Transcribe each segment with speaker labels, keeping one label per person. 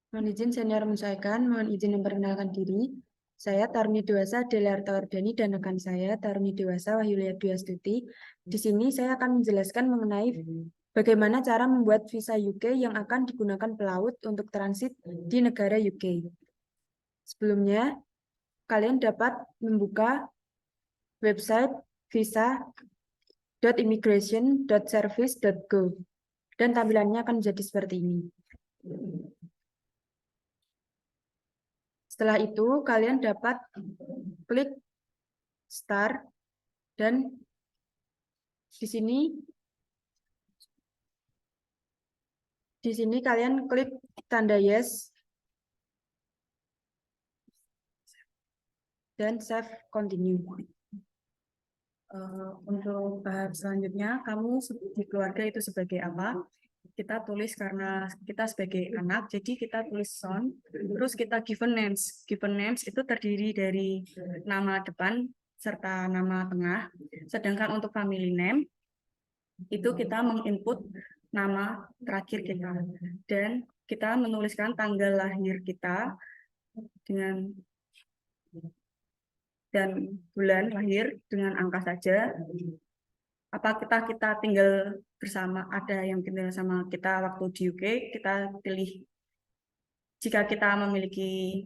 Speaker 1: Mohon izin senior menyesuaikan, mohon izin memperkenalkan diri. Saya Tarmi Dewasa Delarta Ordani dan rekan saya Tarmi Dewasa Wahyulia Dwi Astuti. Di sini saya akan menjelaskan mengenai bagaimana cara membuat visa UK yang akan digunakan pelaut untuk transit di negara UK. Sebelumnya, kalian dapat membuka website visa.immigration.service.go dan tampilannya akan menjadi seperti ini. Setelah itu, kalian dapat klik Start dan di sini kalian klik tanda yes dan save continue. Untuk bahas selanjutnya, kamu di keluarga itu sebagai apa? Kita tulis karena kita sebagai anak, jadi kita tulis son, terus kita given names. Given names itu terdiri dari nama depan serta nama tengah. Sedangkan untuk family name, itu kita menginput nama terakhir kita. Dan kita menuliskan tanggal lahir kita dengan dan bulan lahir dengan angka saja. Apa kita tinggal bersama, ada yang tinggal sama kita waktu di UK, kita pilih jika kita memiliki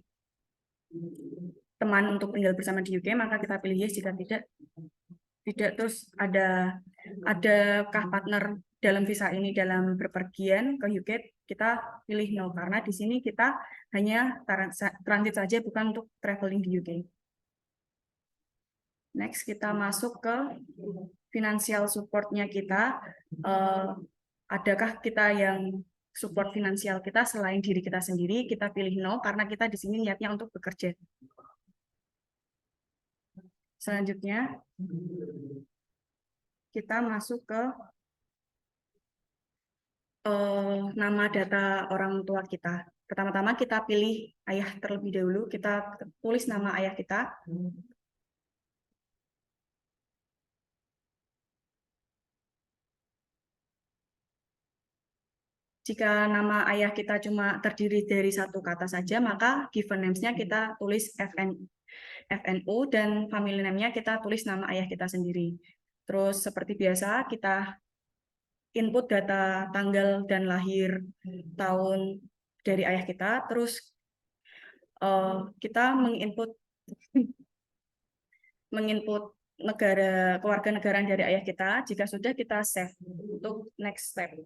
Speaker 1: teman untuk tinggal bersama di UK, maka kita pilih yes, jika tidak terus adakah partner dalam visa ini dalam berpergian ke UK, kita pilih no, karena di sini kita hanya transit saja, bukan untuk traveling di UK. Next, kita masuk ke financial support-nya kita. Adakah kita yang support finansial kita selain diri kita sendiri? Kita pilih no, karena kita di sini niatnya untuk bekerja. Selanjutnya, kita masuk ke nama data orang tua kita. Pertama-tama kita pilih ayah terlebih dahulu. Kita tulis nama ayah kita. Jika nama ayah kita cuma terdiri dari satu kata saja, maka given names-nya kita tulis FNU dan family name-nya kita tulis nama ayah kita sendiri. Terus seperti biasa kita input data tanggal dan lahir tahun dari ayah kita, terus kita menginput keluarga negaraan dari ayah kita. Jika sudah, kita save untuk next step.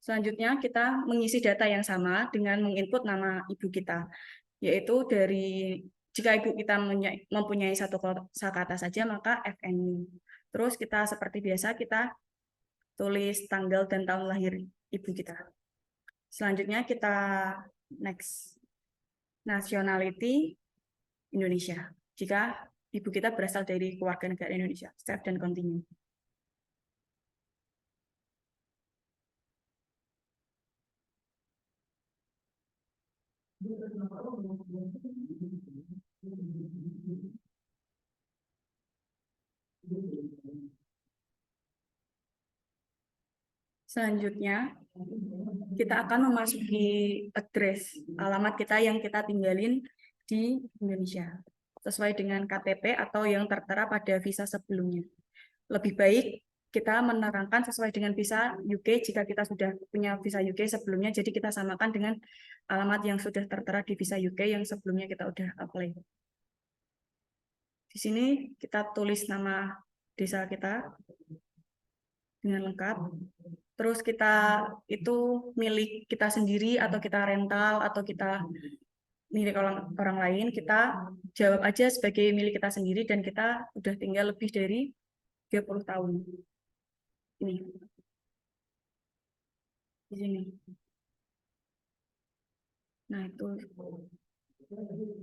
Speaker 1: Selanjutnya, kita mengisi data yang sama dengan menginput nama ibu kita, yaitu jika ibu kita mempunyai satu kata saja, maka FNU. Terus kita seperti biasa, kita tulis tanggal dan tahun lahir ibu kita. Selanjutnya, kita next. Nationality Indonesia. Jika ibu kita berasal dari keluarga negara Indonesia. Save dan continue. Selanjutnya, kita akan memasuki address alamat kita yang kita tinggalin di Indonesia sesuai dengan KTP atau yang tertera pada visa sebelumnya. Lebih baik kita menerangkan sesuai dengan visa UK jika kita sudah punya visa UK sebelumnya, jadi kita samakan dengan alamat yang sudah tertera di visa UK yang sebelumnya kita udah apply. Di sini kita tulis nama desa kita dengan lengkap. Terus kita itu milik kita sendiri atau kita rental atau kita milik orang lain, kita jawab aja sebagai milik kita sendiri dan kita udah tinggal lebih dari 30 tahun. Ini. Di sini. Nah, itu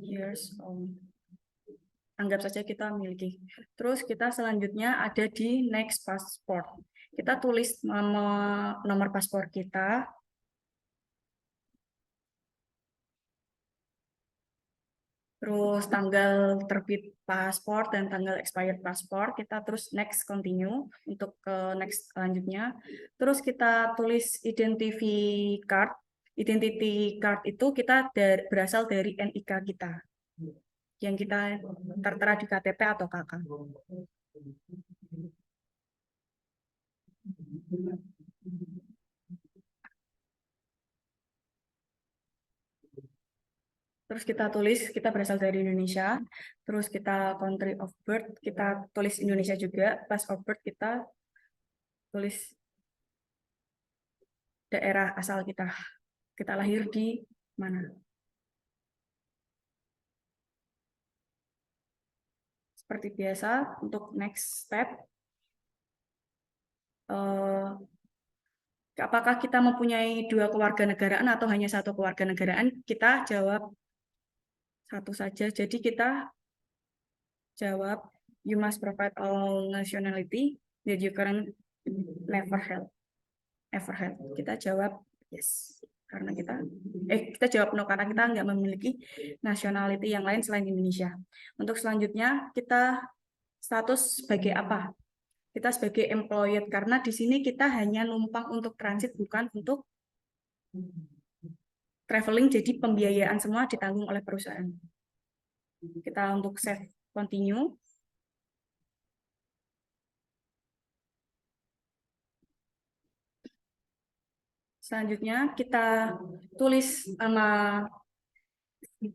Speaker 1: years old. Anggap saja kita miliki. Terus kita selanjutnya ada di next passport. Kita tulis nomor paspor kita. Terus tanggal terbit paspor dan tanggal expired paspor, kita terus next continue untuk ke next selanjutnya. Terus kita tulis identity card. Identity card itu kita berasal dari NIK kita yang kita tertera di KTP atau KK. Terus kita tulis kita berasal dari Indonesia, terus kita country of birth, kita tulis Indonesia juga, place of birth kita tulis daerah asal kita lahir di mana. Seperti biasa, untuk next step, apakah kita mempunyai 2 kewarganegaraan atau hanya 1 kewarganegaraan? Kita jawab 1 saja. Jadi kita jawab, you must provide all nationality that you currently never held. Ever held. Kita jawab yes. Karena kita jawab no karena kita nggak memiliki nationality yang lain selain Indonesia. Untuk selanjutnya kita status sebagai apa? Kita sebagai employed karena di sini kita hanya numpang untuk transit bukan untuk traveling, jadi pembiayaan semua ditanggung oleh perusahaan. Kita untuk save continue. Selanjutnya kita tulis nama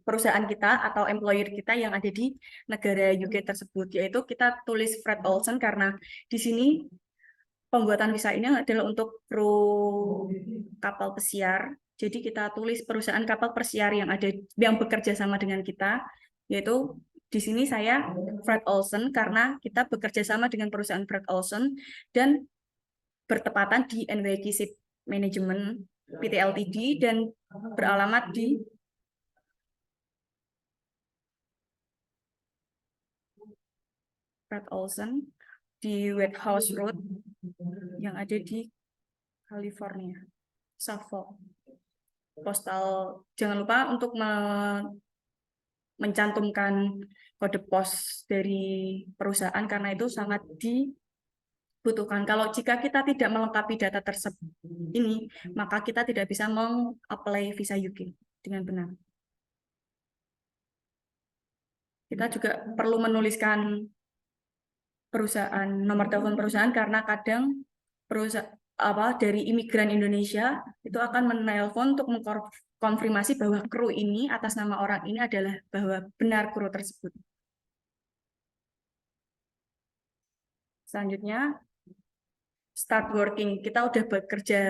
Speaker 1: perusahaan kita atau employer kita yang ada di negara UK tersebut, yaitu kita tulis Fred Olsen karena di sini pembuatan visa ini adalah untuk kru kapal pesiar. Jadi kita tulis perusahaan kapal pesiar yang bekerja sama dengan kita, yaitu di sini saya Fred Olsen karena kita bekerja sama dengan perusahaan Fred Olsen dan bertepatan di NYK Ship Management PT Ltd dan beralamat di Fred Olsen di White House Road yang ada di California, Suffolk. Postal, jangan lupa untuk mencantumkan kode pos dari perusahaan karena itu sangat dibutuhkan. Kalau jika kita tidak melengkapi data tersebut ini, maka kita tidak bisa meng-apply visa UK dengan benar. Kita juga perlu menuliskan perusahaan, nomor telepon perusahaan karena kadang dari imigran Indonesia itu akan menelpon untuk mengkonfirmasi bahwa kru ini atas nama orang ini adalah bahwa benar kru tersebut. Selanjutnya, start working. Kita udah bekerja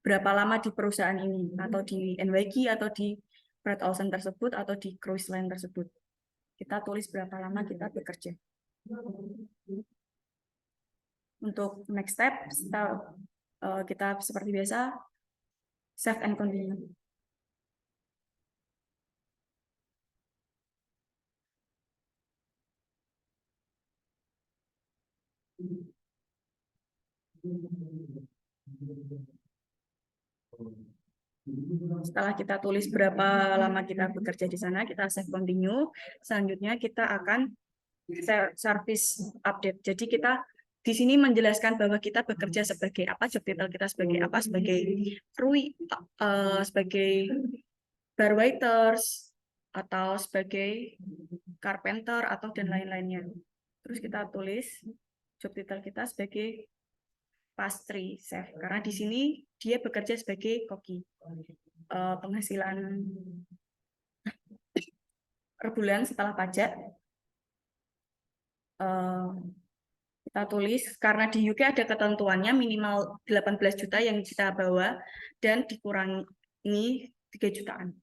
Speaker 1: berapa lama di perusahaan ini, atau di NYK, atau di Fred Olsen tersebut, atau di cruise line tersebut. Kita tulis berapa lama kita bekerja. Untuk next step, kita seperti biasa, save and continue. Setelah kita tulis berapa lama kita bekerja di sana, kita save continue. Selanjutnya kita akan service update. Jadi kita di sini menjelaskan bahwa kita bekerja sebagai apa, job title kita sebagai apa, sebagai crew, sebagai bar waiters, atau sebagai carpenter, atau dan lain-lainnya. Terus kita tulis job title kita sebagai pastry chef karena di sini dia bekerja sebagai koki. Penghasilan per bulan setelah pajak kita tulis karena di UK ada ketentuannya minimal 18 juta yang kita bawa dan dikurangi 3 jutaan.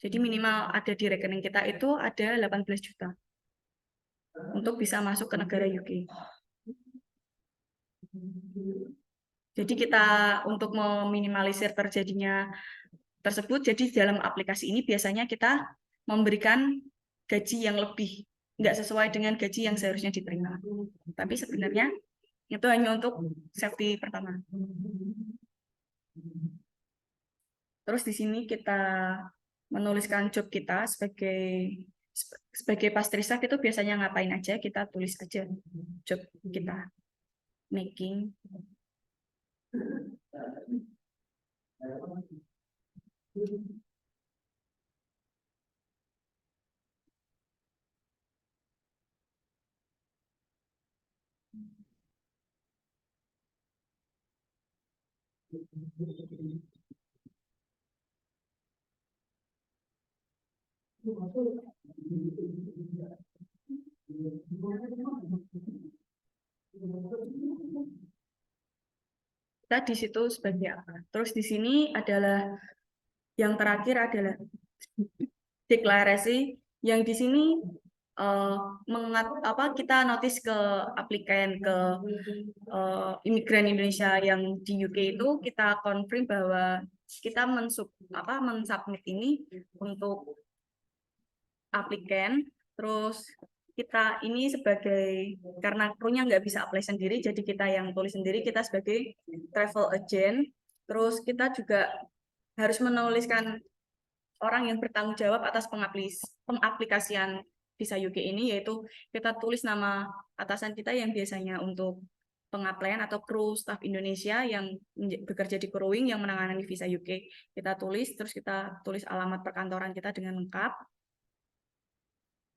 Speaker 1: Jadi minimal ada di rekening kita itu ada 18 juta untuk bisa masuk ke negara UK. Jadi kita untuk meminimalisir terjadinya tersebut, jadi dalam aplikasi ini biasanya kita memberikan gaji yang lebih, nggak sesuai dengan gaji yang seharusnya diterima. Tapi sebenarnya itu hanya untuk safety pertama. Terus di sini kita menuliskan job kita sebagai pastry chef itu biasanya ngapain aja, kita tulis aja job kita. Making Kita di situ sebagai apa? Terus di sini adalah yang terakhir adalah deklarasi yang di sini kita notice ke aplikan ke imigran Indonesia yang di UK itu kita confirm bahwa kita mensubmit ini untuk aplikan. Terus kita ini sebagai karena krunya nggak bisa apply sendiri, jadi kita yang tulis sendiri, kita sebagai travel agent. Terus kita juga harus menuliskan orang yang bertanggung jawab atas pengaplikasian visa UK ini, yaitu kita tulis nama atasan kita yang biasanya untuk pengaplaian atau kru staf Indonesia yang bekerja di crewing yang menangani visa UK. Kita tulis, terus kita tulis alamat perkantoran kita dengan lengkap.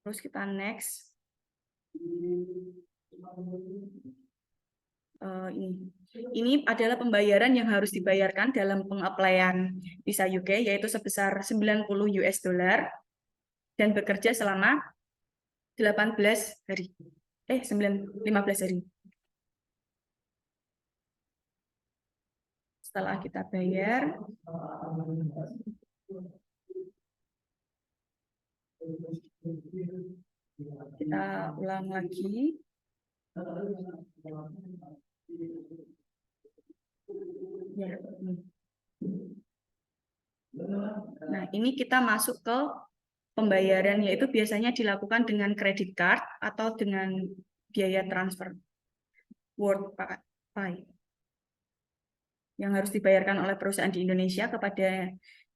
Speaker 1: Terus kita next. Ini adalah pembayaran yang harus dibayarkan dalam pengaplaian visa UK, yaitu sebesar 90 US dollar dan bekerja selama 15 hari. 15 hari. Setelah kita bayar, kita ulang lagi. Ya. Nah, ini kita masuk ke pembayaran, yaitu biasanya dilakukan dengan kredit card atau dengan biaya transfer WorldPay yang harus dibayarkan oleh perusahaan di Indonesia kepada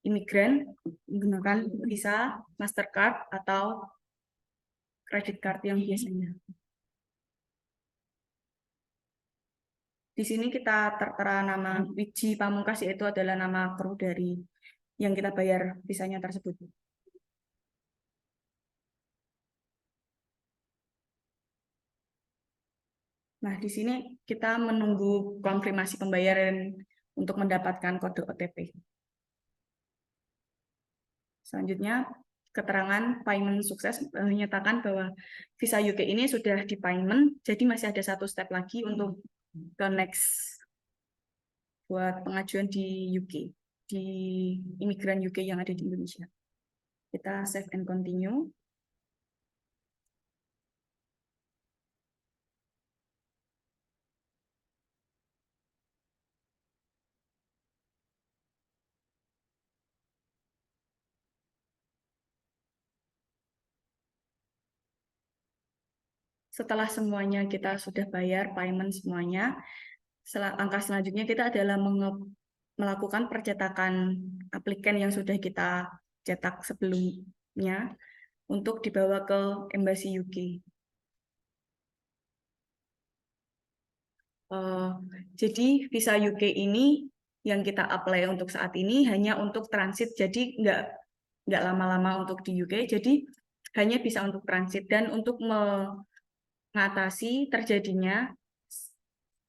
Speaker 1: imigran menggunakan Visa, Mastercard, atau kredit card yang biasanya. Di sini kita tertera nama Wiji Pamungkas, yaitu adalah nama kru dari yang kita bayar visanya tersebut. Nah, di sini kita menunggu konfirmasi pembayaran untuk mendapatkan kode OTP. Selanjutnya, keterangan payment sukses menyatakan bahwa visa UK ini sudah di payment, jadi masih ada satu step lagi untuk ke next buat pengajuan di UK, di imigran UK yang ada di Indonesia. Kita save and continue. Setelah semuanya kita sudah bayar payment semuanya, langkah selanjutnya kita adalah melakukan percetakan aplikan yang sudah kita cetak sebelumnya untuk dibawa ke Embassy UK. Jadi visa UK ini yang kita apply untuk saat ini hanya untuk transit, jadi nggak lama-lama untuk di UK, jadi hanya bisa untuk transit dan untuk mengatasi terjadinya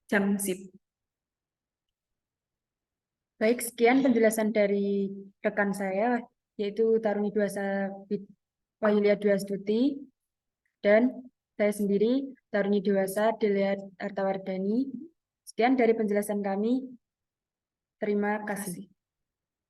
Speaker 1: jam sip.
Speaker 2: Baik, sekian penjelasan dari rekan saya, yaitu Taruni Dewasa Wayulia Dwi Astuti, dan saya sendiri, Taruni Dewasa Delia Artawardani. Sekian dari penjelasan kami. Terima kasih.